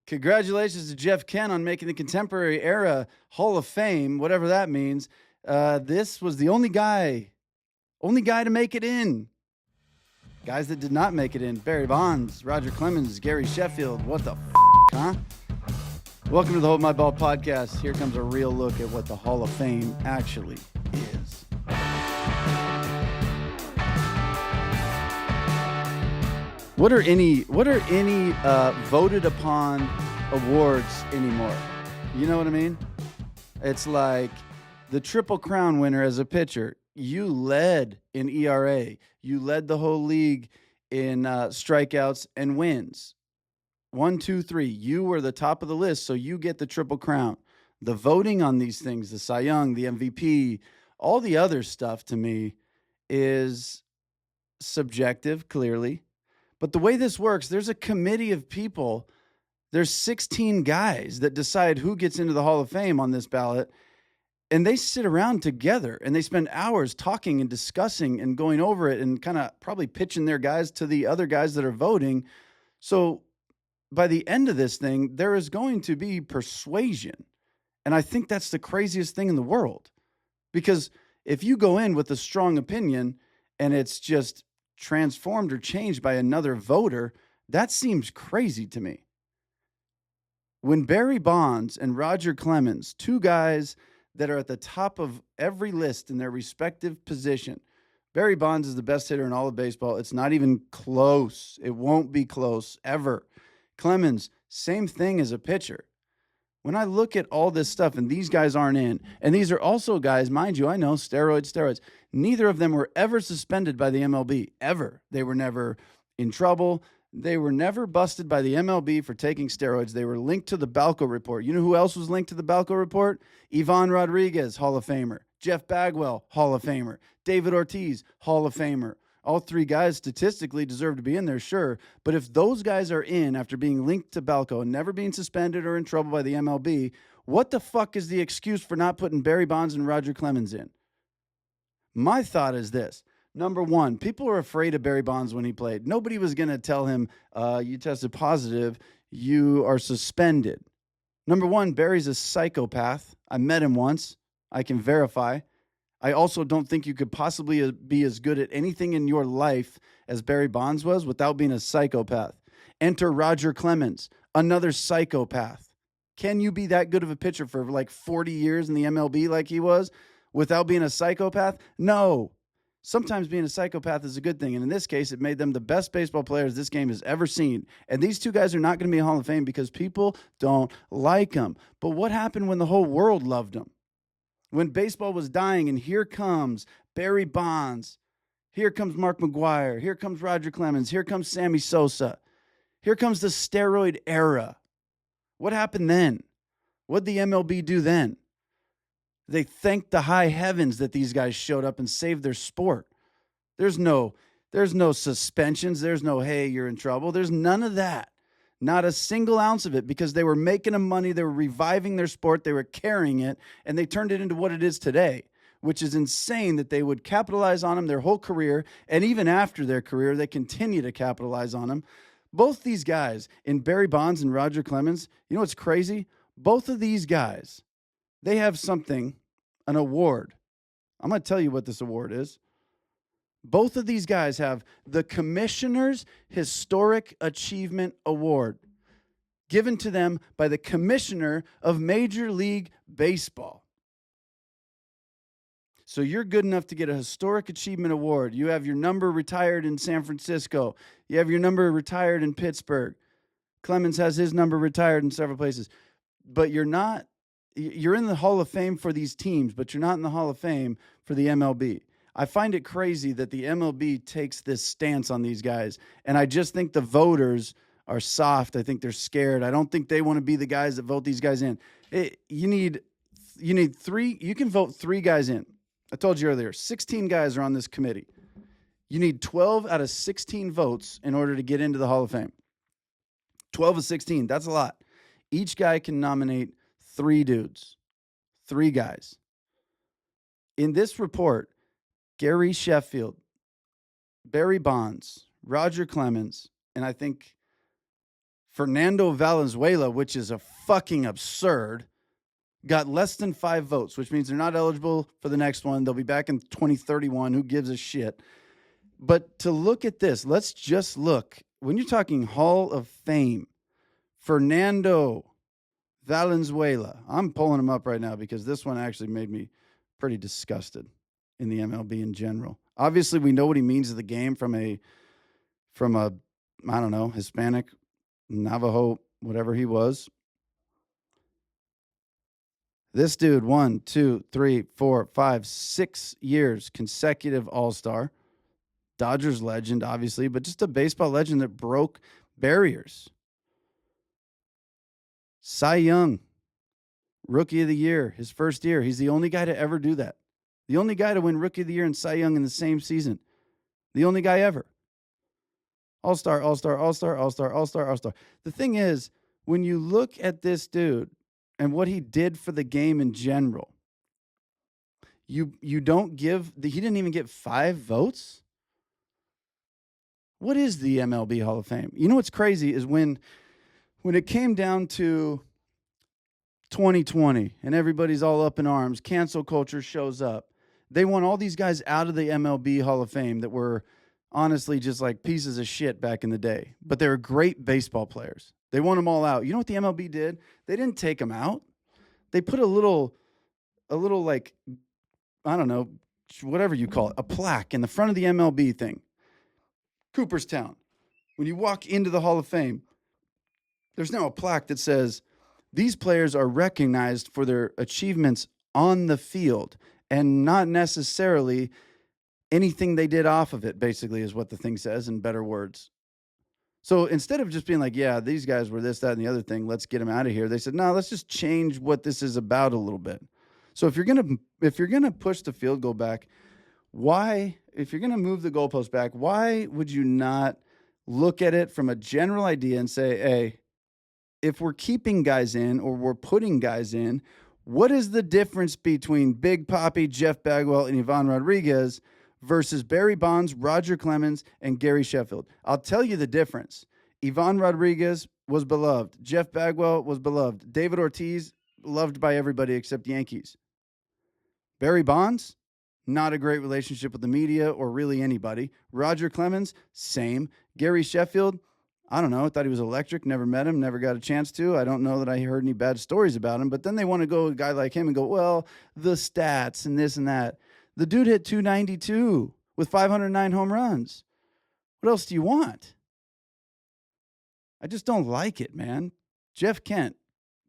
Congratulations to Jeff Kent on making the Contemporary Era Hall of Fame, whatever that means. This was the only guy to make it in. Guys that did not make it in: Barry Bonds, Roger Clemens, Gary Sheffield. What the huh? Welcome to the Hold My Ball podcast. Here comes a real look at what the Hall of Fame actually is. What are any voted upon awards anymore? You know what I mean? It's like the Triple Crown winner as a pitcher. You led in ERA. You led the whole league in strikeouts and wins. 1, 2, 3. You were the top of the list, so you get the Triple Crown. The voting on these things, the Cy Young, the MVP, all the other stuff to me is subjective, clearly. But the way this works, there's a committee of people. There's 16 guys that decide who gets into the Hall of Fame on this ballot. And they sit around together and they spend hours talking and discussing and going over it and kind of probably pitching their guys to the other guys that are voting. So by the end of this thing, there is going to be persuasion. And I think that's the craziest thing in the world. Because if you go in with a strong opinion and it's just transformed or changed by another voter, that seems crazy to me. When Barry Bonds and Roger Clemens, two guys that are at the top of every list in their respective position, Barry Bonds is the best hitter in all of baseball. It's not even close. It won't be close ever. Clemens, same thing as a pitcher. When I look at all this stuff and these guys aren't in, and these are also guys, mind you, I know, steroids. Neither of them were ever suspended by the MLB, ever. They were never in trouble. They were never busted by the MLB for taking steroids. They were linked to the Balco report. You know who else was linked to the Balco report? Ivan Rodriguez, Hall of Famer. Jeff Bagwell, Hall of Famer. David Ortiz, Hall of Famer. All three guys statistically deserve to be in there, sure. But if those guys are in after being linked to Balco and never being suspended or in trouble by the MLB, what the fuck is the excuse for not putting Barry Bonds and Roger Clemens in? My thought is this. Number one, people were afraid of Barry Bonds when he played. Nobody was going to tell him, you tested positive, you are suspended. Number one, Barry's a psychopath. I met him once. I can verify. I also don't think you could possibly be as good at anything in your life as Barry Bonds was without being a psychopath. Enter Roger Clemens, another psychopath. Can you be that good of a pitcher for like 40 years in the MLB like he was without being a psychopath? No. Sometimes being a psychopath is a good thing. And in this case, it made them the best baseball players this game has ever seen. And these two guys are not going to be in Hall of Fame because people don't like them. But what happened when the whole world loved them? When baseball was dying, and here comes Barry Bonds, here comes Mark McGwire, here comes Roger Clemens, here comes Sammy Sosa, here comes the steroid era. What happened then? What'd the MLB do then? They thanked the high heavens that these guys showed up and saved their sport. There's no suspensions. There's no, hey, you're in trouble. There's none of that. Not a single ounce of it, because they were making them money. They were reviving their sport. They were carrying it, and they turned it into what it is today, which is insane that they would capitalize on them their whole career. And even after their career, they continue to capitalize on them. Both these guys, in Barry Bonds and Roger Clemens, you know what's crazy? Both of these guys, they have something, an award. I'm going to tell you what this award is. Both of these guys have the Commissioner's Historic Achievement Award given to them by the Commissioner of Major League Baseball. So you're good enough to get a Historic Achievement Award. You have your number retired in San Francisco. You have your number retired in Pittsburgh. Clemens has his number retired in several places. But you're in the Hall of Fame for these teams, but you're not in the Hall of Fame for the MLB. I find it crazy that the MLB takes this stance on these guys, and I just think the voters are soft. I think they're scared. I don't think they want to be the guys that vote these guys in. You need three. You can vote three guys in. I told you earlier, 16 guys are on this committee. You need 12 out of 16 votes in order to get into the Hall of Fame. 12 of 16, that's a lot. Each guy can nominate three dudes, three guys. In this report, Gary Sheffield, Barry Bonds, Roger Clemens, and I think Fernando Valenzuela, which is a fucking absurd, got less than 5 votes, which means they're not eligible for the next one. They'll be back in 2031. Who gives a shit? But to look at this, let's just look. When you're talking Hall of Fame, Fernando Valenzuela, I'm pulling him up right now because this one actually made me pretty disgusted in the MLB in general. Obviously, we know what he means to the game from a I don't know, Hispanic, Navajo, whatever he was. This dude, 1, 2, 3, 4, 5, 6 years consecutive All-Star. Dodgers legend, obviously, but just a baseball legend that broke barriers. Cy Young, Rookie of the Year, his first year. He's the only guy to ever do that. The only guy to win Rookie of the Year and Cy Young in the same season. The only guy ever. All-Star, All-Star, All-Star, All-Star, All-Star, All-Star. The thing is, when you look at this dude and what he did for the game in general, you don't give he didn't even get 5 votes. What is the MLB Hall of Fame? You know what's crazy is when it came down to 2020 and everybody's all up in arms, cancel culture shows up. They want all these guys out of the MLB Hall of Fame that were honestly just like pieces of shit back in the day, but they were great baseball players. They want them all out. You know what the MLB did? They didn't take them out. They put a little like, I don't know, whatever you call it, a plaque in the front of the MLB thing. Cooperstown. When you walk into the Hall of Fame, there's now a plaque that says, these players are recognized for their achievements on the field and not necessarily anything they did off of it, basically, is what the thing says in better words. So instead of just being like, yeah, these guys were this, that, and the other thing, let's get them out of here, they said, no, let's just change what this is about a little bit. So if you're gonna push the field goal back, why, if you're gonna move the goalpost back, why would you not look at it from a general idea and say, hey, if we're keeping guys in or we're putting guys in, what is the difference between Big Papi, Jeff Bagwell, and Ivan Rodriguez versus Barry Bonds, Roger Clemens, and Gary Sheffield? I'll tell you the difference. Ivan Rodriguez was beloved. Jeff Bagwell was beloved. David Ortiz, loved by everybody except Yankees. Barry Bonds, not a great relationship with the media or really anybody. Roger Clemens, same. Gary Sheffield, I don't know. I thought he was electric. Never met him. Never got a chance to. I don't know that I heard any bad stories about him. But then they want to go a guy like him and go, well, the stats and this and that. The dude hit 292 with 509 home runs. What else do you want? I just don't like it, man. Jeff Kent,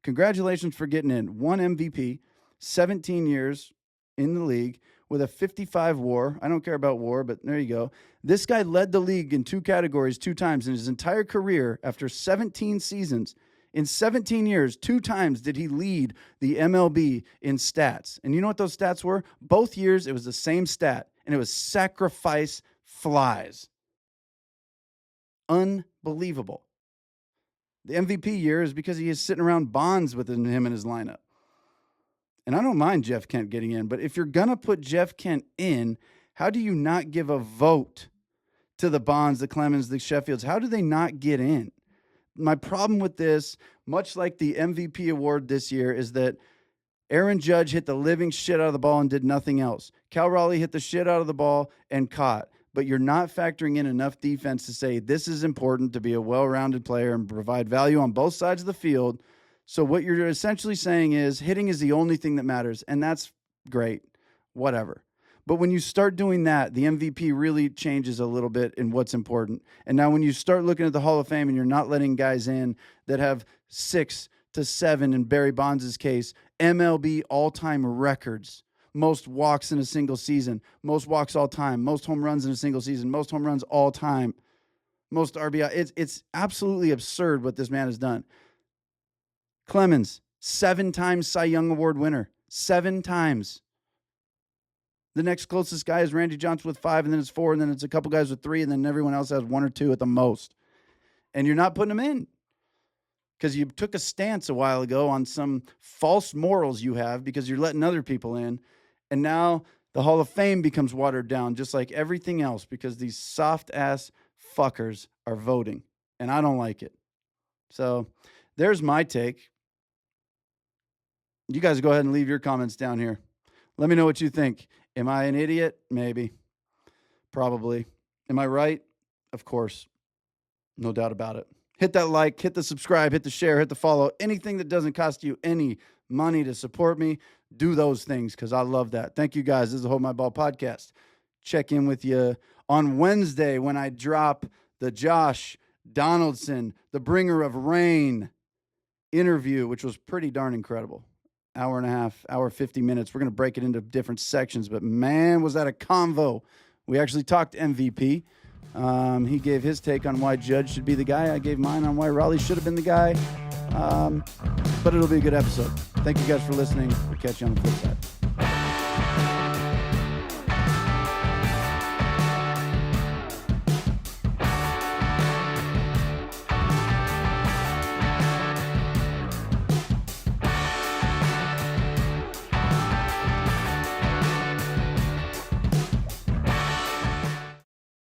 congratulations for getting in. 1 MVP, 17 years in the league with a 55 WAR. I don't care about WAR, but there you go. This guy led the league in 2 categories 2 times in his entire career after 17 seasons. In 17 years, 2 times did he lead the MLB in stats. And you know what those stats were? Both years, it was the same stat, and it was sacrifice flies. Unbelievable. The MVP year is because he is sitting around Bonds with him in his lineup. And I don't mind Jeff Kent getting in, but if you're going to put Jeff Kent in, how do you not give a vote to the Bonds, the Clemens, the Sheffields? How do they not get in? My problem with this, much like the MVP award this year, is that Aaron Judge hit the living shit out of the ball and did nothing else. Cal Raleigh hit the shit out of the ball and caught. But you're not factoring in enough defense to say this is important to be a well-rounded player and provide value on both sides of the field. So what you're essentially saying is hitting is the only thing that matters, and that's great, whatever. But when you start doing that, the MVP really changes a little bit in what's important. And now when you start looking at the Hall of Fame and you're not letting guys in that have 6 to 7, in Barry Bonds' case, MLB all-time records, most walks in a single season, most walks all time, most home runs in a single season, most home runs all time, most RBI. It's absolutely absurd what this man has done. Clemens, 7-time Cy Young Award winner, 7 times. The next closest guy is Randy Johnson with 5, and then it's 4, and then it's a couple guys with 3, and then everyone else has 1 or 2 at the most. And you're not putting them in because you took a stance a while ago on some false morals you have because you're letting other people in. And now the Hall of Fame becomes watered down just like everything else because these soft-ass fuckers are voting. And I don't like it. So there's my take. You guys go ahead and leave your comments down here. Let me know what you think. Am I an idiot? Maybe. Probably. Am I right? Of course. No doubt about it. Hit that like, hit the subscribe, hit the share, hit the follow. Anything that doesn't cost you any money to support me, do those things because I love that. Thank you guys. This is the Hold My Ball podcast. Check in with you on Wednesday when I drop the Josh Donaldson, the bringer of rain interview, which was pretty darn incredible. Hour and a half, hour 50 minutes. We're going to break it into different sections, but man, was that a convo. We actually talked MVP. He gave his take on why Judge should be the guy. I gave mine on why Raleigh should have been the guy. But it'll be a good episode. Thank you guys for listening. We'll catch you on the flip side.